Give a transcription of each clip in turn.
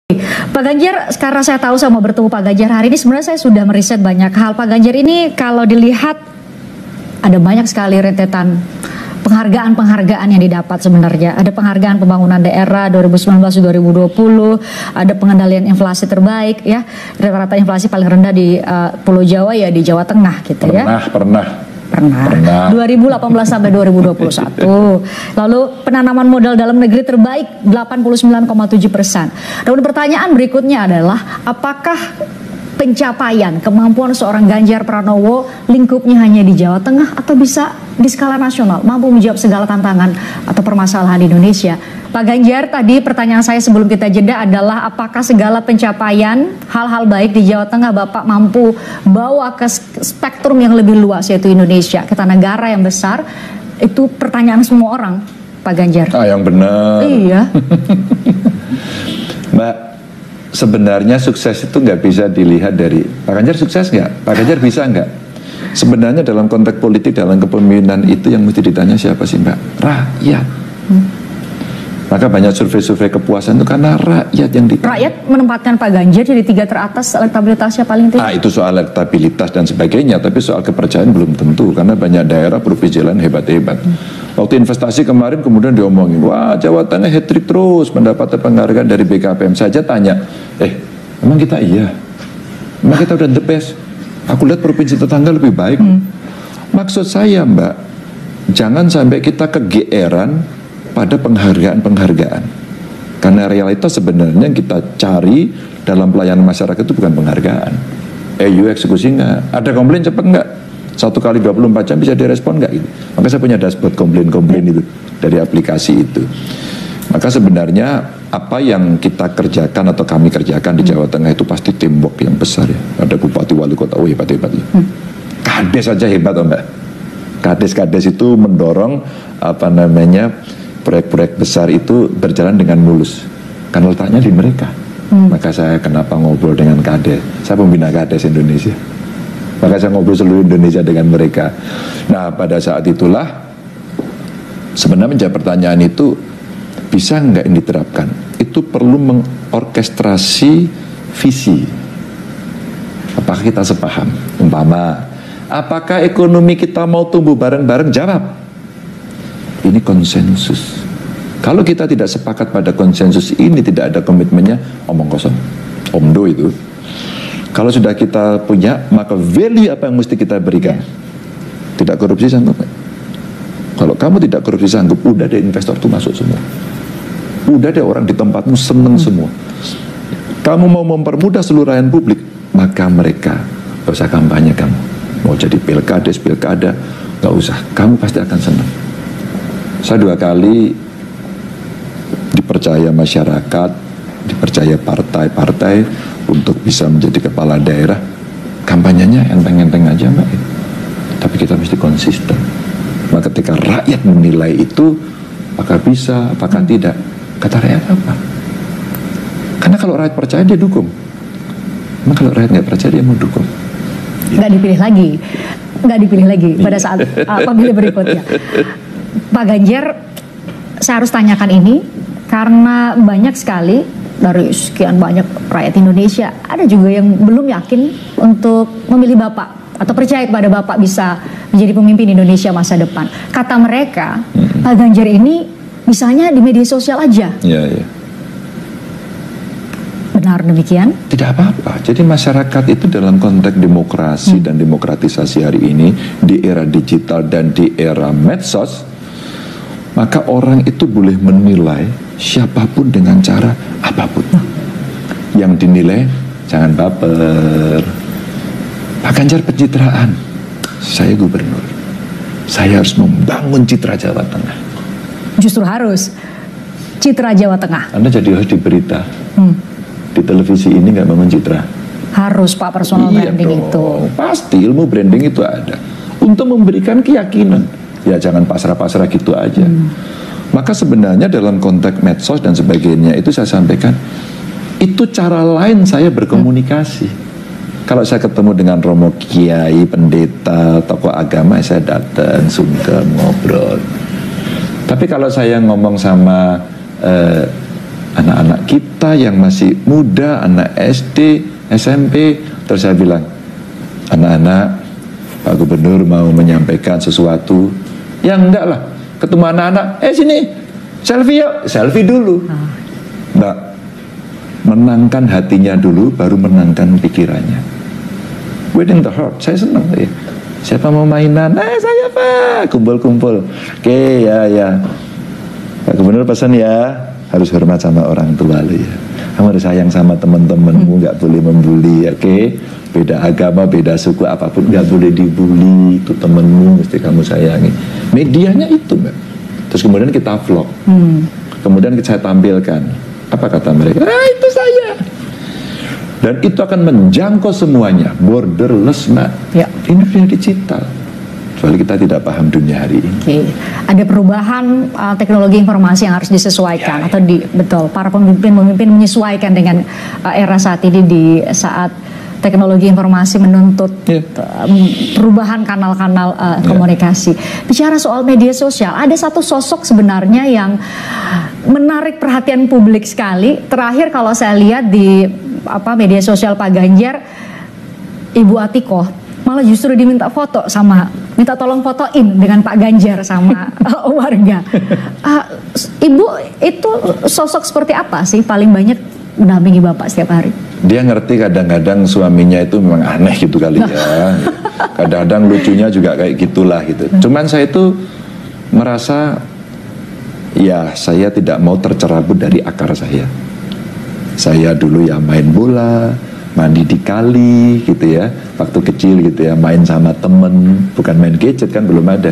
Pak Ganjar, sekarang saya tahu saya mau bertemu Pak Ganjar hari ini, sebenarnya saya sudah meriset banyak hal. Pak Ganjar ini kalau dilihat ada banyak sekali rentetan penghargaan-penghargaan yang didapat sebenarnya. Ada penghargaan pembangunan daerah 2019-2020, ada pengendalian inflasi terbaik ya. Rata-rata inflasi paling rendah di Pulau Jawa ya, di Jawa Tengah gitu ya. Pernah. 2018 sampai 2021. Lalu penanaman modal dalam negeri terbaik 89,7%. Namun pertanyaan berikutnya adalah apakah pencapaian kemampuan seorang Ganjar Pranowo lingkupnya hanya di Jawa Tengah atau bisa di skala nasional, mampu menjawab segala tantangan atau permasalahan di Indonesia? Pak Ganjar, tadi pertanyaan saya sebelum kita jeda adalah apakah segala pencapaian hal-hal baik di Jawa Tengah Bapak mampu bawa ke spektrum yang lebih luas, yaitu Indonesia, kita negara yang besar? Itu pertanyaan semua orang, Pak Ganjar. Yang benar. Iya. Mbak, sebenarnya sukses itu nggak bisa dilihat dari Pak Ganjar sukses nggak, Pak Ganjar bisa nggak. Sebenarnya dalam konteks politik, dalam kepemimpinan itu yang mesti ditanya siapa sih Mbak? Rakyat. Maka banyak survei-survei kepuasan itu karena rakyat yang Rakyat menempatkan Pak Ganjar jadi 3 teratas elektabilitasnya paling tinggi. Itu soal elektabilitas dan sebagainya, tapi soal kepercayaan belum tentu karena banyak daerah provinsi lain hebat-hebat. Waktu investasi kemarin kemudian diomongin, wah Jawa Tengah hat-trick terus mendapat penghargaan dari BKPM. Saja tanya, emang kita iya? Emang kita udah the best? Aku lihat provinsi tetangga lebih baik. Maksud saya Mbak, jangan sampai kita kegeeran pada penghargaan-penghargaan. Karena realitas sebenarnya yang kita cari dalam pelayanan masyarakat itu bukan penghargaan. Eksekusi nggak? Ada komplain cepat nggak? 1 kali 24 jam bisa direspon nggak? Gitu. Maka saya punya dashboard komplain-komplain itu dari aplikasi itu. Maka sebenarnya apa yang kita kerjakan atau kami kerjakan di Jawa Tengah itu pasti teamwork yang besar ya. Ada bupati wali kota, hebat-hebat. Kades aja hebat Mbak. Kades-kades itu mendorong proyek-proyek besar itu berjalan dengan mulus karena letaknya di mereka. Maka saya kenapa ngobrol dengan Kades, saya pembina Kades Indonesia, maka saya ngobrol seluruh Indonesia dengan mereka. Nah pada saat itulah sebenarnya menjawab pertanyaan itu bisa nggak ini diterapkan, itu perlu mengorkestrasi visi. Apakah kita sepaham? Umpama apakah ekonomi kita mau tumbuh bareng-bareng? Jawab, ini konsensus. Kalau kita tidak sepakat pada konsensus ini, tidak ada komitmennya, omong kosong, omdo itu. Kalau sudah kita punya, maka value apa yang mesti kita berikan? Tidak korupsi sanggup. Kalau kamu tidak korupsi sanggup, udah deh investor tuh masuk semua. Udah deh orang di tempatmu seneng semua. Kamu mau mempermudah seluruh rakyat publik, maka mereka gak usah kampanye kamu. Mau jadi pilkada, gak usah. Kamu pasti akan senang. Saya 2 kali dipercaya masyarakat, dipercaya partai-partai untuk bisa menjadi kepala daerah. Kampanyenya enteng-enteng aja Mbak. Tapi kita mesti konsisten. Maka ketika rakyat menilai itu, apakah bisa, apakah tidak, kata rakyat apa? Karena kalau rakyat percaya dia dukung. Nah, kalau rakyat nggak percaya dia mau dukung. Nggak dipilih lagi pada saat pemilu berikutnya. Pak Ganjar, saya harus tanyakan ini karena banyak sekali dari sekian banyak rakyat Indonesia, ada juga yang belum yakin untuk memilih Bapak atau percaya kepada Bapak bisa menjadi pemimpin Indonesia masa depan. Kata mereka, Pak Ganjar ini misalnya di media sosial aja. Iya. Benar demikian? Tidak apa-apa. Jadi masyarakat itu dalam konteks demokrasi dan demokratisasi hari ini, di era digital dan di era medsos, maka orang itu boleh menilai siapapun dengan cara apapun. Yang dinilai jangan baper. Pak Ganjar pencitraan, saya gubernur, saya harus membangun citra Jawa Tengah. Justru harus citra Jawa Tengah. Anda jadi host di berita, di televisi ini nggak membangun citra. Harus Pak, personal branding itu. Pasti ilmu branding itu ada untuk memberikan keyakinan. Ya jangan pasrah-pasrah gitu aja. Maka sebenarnya dalam konteks medsos dan sebagainya itu saya sampaikan, itu cara lain saya berkomunikasi. Kalau saya ketemu dengan romo kiai, pendeta, tokoh agama, saya datang, sungkem, ngobrol. Tapi kalau saya ngomong sama anak-anak kita yang masih muda, anak SD, SMP. Terus saya bilang, anak-anak, Pak Gubernur mau menyampaikan sesuatu. Ya enggak lah, ketemu anak-anak, sini, selfie yuk, selfie dulu. Mbak, menangkan hatinya dulu, baru menangkan pikirannya. Winning the heart, saya senang ya. Siapa mau mainan? Saya Pak, kumpul-kumpul. Oke, ya. Pak Gubernur pesan ya, harus hormat sama orang tua lu ya. Kamu harus sayang sama teman-temanmu, nggak boleh membuli, oke? Beda agama, beda suku, apapun nggak boleh dibully. Itu temenmu, mesti kamu sayangi. Medianya itu, Mbak. Terus kemudian kita vlog. Kemudian saya tampilkan. Apa kata mereka? Itu saya. Dan itu akan menjangkau semuanya, borderless, Mbak. Ya. Ini dunia digital. Kecuali kita tidak paham dunia hari ini. Oke. Ada perubahan teknologi informasi yang harus disesuaikan atau betul para pemimpin menyesuaikan dengan era saat ini di saat teknologi informasi menuntut perubahan kanal-kanal komunikasi. Bicara soal media sosial, ada satu sosok sebenarnya yang menarik perhatian publik sekali. Terakhir kalau saya lihat di media sosial Pak Ganjar, Ibu Atikoh malah justru diminta foto minta tolong fotoin dengan Pak Ganjar sama warga. Ibu itu sosok seperti apa sih paling banyak mendampingi Bapak setiap hari? Dia ngerti kadang-kadang suaminya itu memang aneh gitu kali ya. Kadang-kadang lucunya juga kayak gitulah gitu. Cuman saya itu merasa ya saya tidak mau tercerabut dari akar saya. Saya dulu ya main bola, mandi di kali gitu ya, waktu kecil gitu ya, main sama temen, bukan main gadget kan belum ada.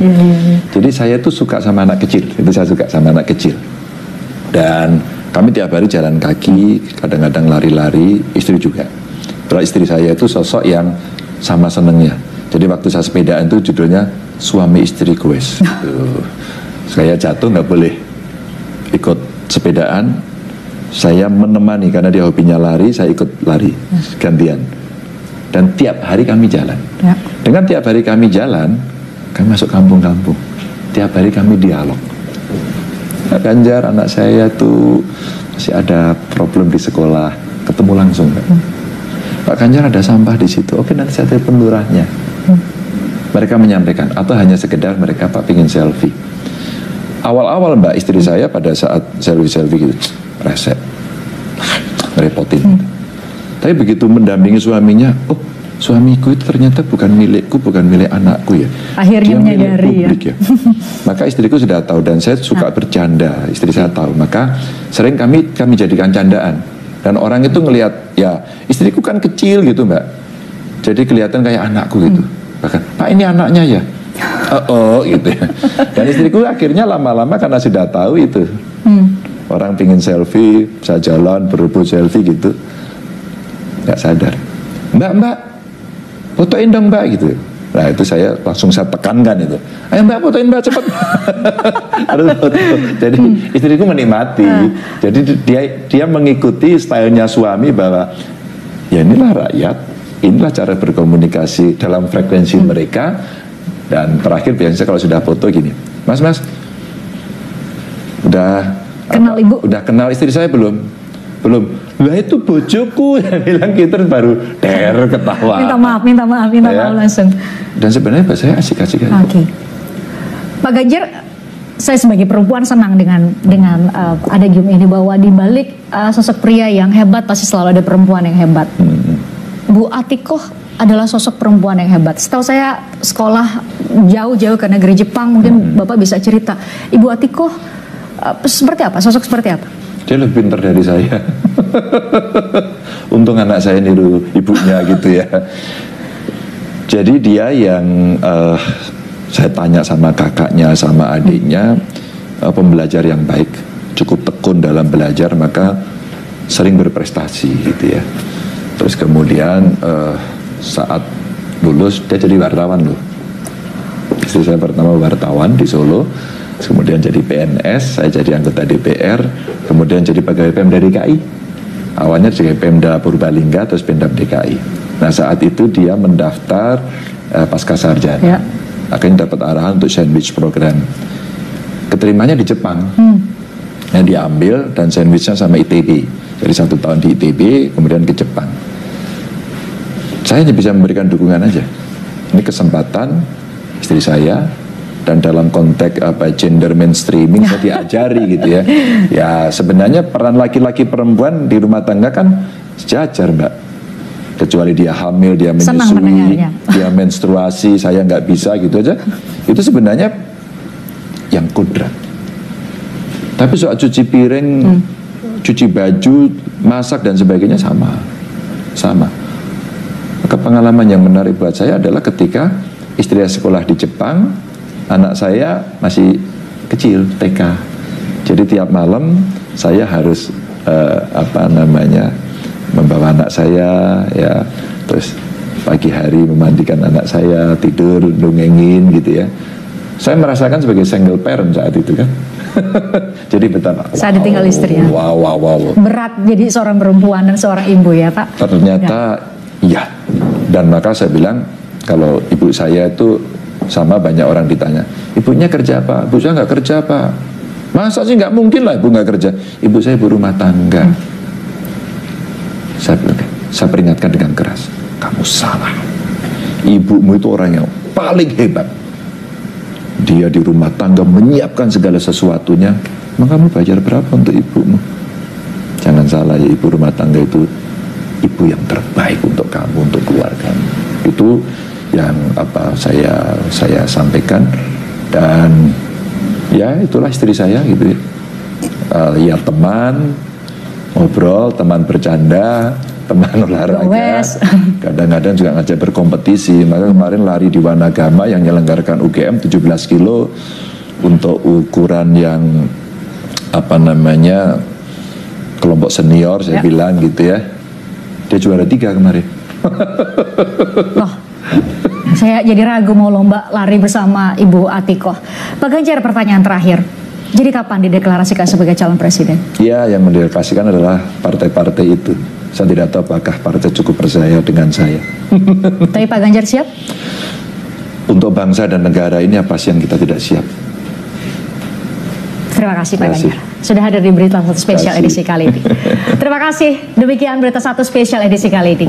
Jadi saya tuh suka sama anak kecil, itu saya suka sama anak kecil. Dan kami tiap hari jalan kaki, kadang-kadang lari-lari, istri juga. Kalau istri saya itu sosok yang sama senengnya. Jadi waktu saya sepedaan itu judulnya suami istri goes. Saya jatuh nggak boleh ikut sepedaan. Saya menemani karena dia hobinya lari, saya ikut lari gantian. Dan tiap hari kami jalan. Dengan tiap hari kami jalan, kami masuk kampung-kampung. Tiap hari kami dialog. Pak Ganjar, anak saya tuh masih ada problem di sekolah, ketemu langsung kan? Pak Ganjar ada sampah di situ, oke nanti saya telepon lurahnya. Mereka menyampaikan, atau hanya sekedar mereka Pak pingin selfie. Awal-awal Mbak istri saya pada saat selfie gitu, resep, repotin. Tapi begitu mendampingi suaminya, oh suamiku itu ternyata bukan milikku, bukan milik anakku ya. Akhirnya dia menyadari milik publik ya. Maka istriku sudah tahu dan saya suka bercanda, istri saya tahu. Maka sering kami jadikan candaan. Dan orang itu ngelihat, ya istriku kan kecil gitu Mbak. Jadi kelihatan kayak anakku gitu. Bahkan, Pak ini anaknya ya. Gitu ya. Dan istriku akhirnya lama-lama karena sudah tahu itu. Orang pingin selfie, saya jalan berebut selfie gitu. Nggak sadar. Mbak, fotoin dong Mbak gitu. Nah itu saya langsung tekankan itu. Ayo Mbak fotoin Mbak cepet. Harus foto. Jadi istriku menikmati. Jadi dia mengikuti stylenya suami bahwa ya inilah rakyat, inilah cara berkomunikasi dalam frekuensi mereka. Dan terakhir biasanya kalau sudah foto gini, Mas, udah kenal ibu? Udah kenal istri saya belum? Lah itu bojoku yang bilang gitu baru ketawa. Minta maaf langsung. Dan sebenarnya saya asik-asik aja. Oke. Pak Ganjar, saya sebagai perempuan senang dengan adagium ini bahwa di balik sosok pria yang hebat pasti selalu ada perempuan yang hebat. Bu Atikoh adalah sosok perempuan yang hebat. Setahu saya sekolah jauh-jauh ke negeri Jepang, mungkin Bapak bisa cerita. Ibu Atikoh seperti apa? Sosok seperti apa? Dia lebih pintar dari saya. Untung anak saya niru ibunya gitu ya. Jadi dia yang saya tanya sama kakaknya, sama adiknya, pembelajar yang baik, cukup tekun dalam belajar, maka sering berprestasi gitu ya. Terus kemudian saat lulus dia jadi wartawan loh. Istri saya pertama wartawan di Solo, kemudian jadi PNS, saya jadi anggota DPR, kemudian jadi pegawai Pemda DKI. Awalnya jadi Pemda Purbalingga, terus Pemda DKI. Nah saat itu dia mendaftar pasca sarjana, akhirnya dapat arahan untuk sandwich program. Keterimanya di Jepang. yang diambil, dan sandwichnya sama ITB. Jadi 1 tahun di ITB, kemudian ke Jepang. Saya hanya bisa memberikan dukungan aja. Ini kesempatan istri saya, dan dalam konteks gender mainstreaming saya diajari gitu ya. Ya sebenarnya peran laki-laki perempuan di rumah tangga kan sejajar, Mbak. Kecuali dia hamil, dia menyusui, dia menstruasi, saya nggak bisa gitu aja. Itu sebenarnya yang kodrat. Tapi soal cuci piring, cuci baju, masak dan sebagainya sama. Maka pengalaman yang menarik buat saya adalah ketika istri saya sekolah di Jepang, anak saya masih kecil, TK. Jadi tiap malam saya harus membawa anak saya, ya, terus pagi hari memandikan anak saya, tidur, dongengin gitu ya. Saya merasakan sebagai single parent saat itu kan. Jadi betapa saat ditinggal istri ya. Wow. Berat jadi seorang perempuan dan seorang ibu ya Pak. Ternyata iya. Dan maka saya bilang kalau ibu saya itu sama, banyak orang ditanya, ibunya kerja apa? Ibu saya nggak kerja Pak. Masa sih, nggak mungkin lah ibu nggak kerja. Ibu saya ibu rumah tangga. Saya peringatkan dengan keras, kamu salah. Ibumu itu orang yang paling hebat. Dia di rumah tangga menyiapkan segala sesuatunya. Maka kamu bayar berapa untuk ibumu? Jangan salah ya, ibu rumah tangga itu ibu yang terbaik untuk kamu, untuk keluargamu. Itu yang saya sampaikan. Dan ya itulah istri saya gitu ya. Ya teman, ngobrol, teman bercanda, teman olahraga, kadang-kadang juga ngajak berkompetisi. Maka kemarin lari di Wanagama yang menyelenggarakan UGM 17 kilo untuk ukuran yang kelompok senior, saya bilang gitu ya. Dia juara 3 kemarin. Loh, saya jadi ragu mau lomba lari bersama Ibu Atikoh. Pak Ganjar, pertanyaan terakhir. Jadi kapan dideklarasikan sebagai calon presiden? Ya, yang mendeklarasikan adalah partai-partai itu. Saya tidak tahu apakah partai cukup percaya dengan saya. Tapi Pak Ganjar siap? Untuk bangsa dan negara ini apa sih yang kita tidak siap? Terima kasih Pak Ganjar sudah hadir di Berita Satu Spesial edisi kali ini. Terima kasih. Demikian Berita Satu Spesial edisi kali ini.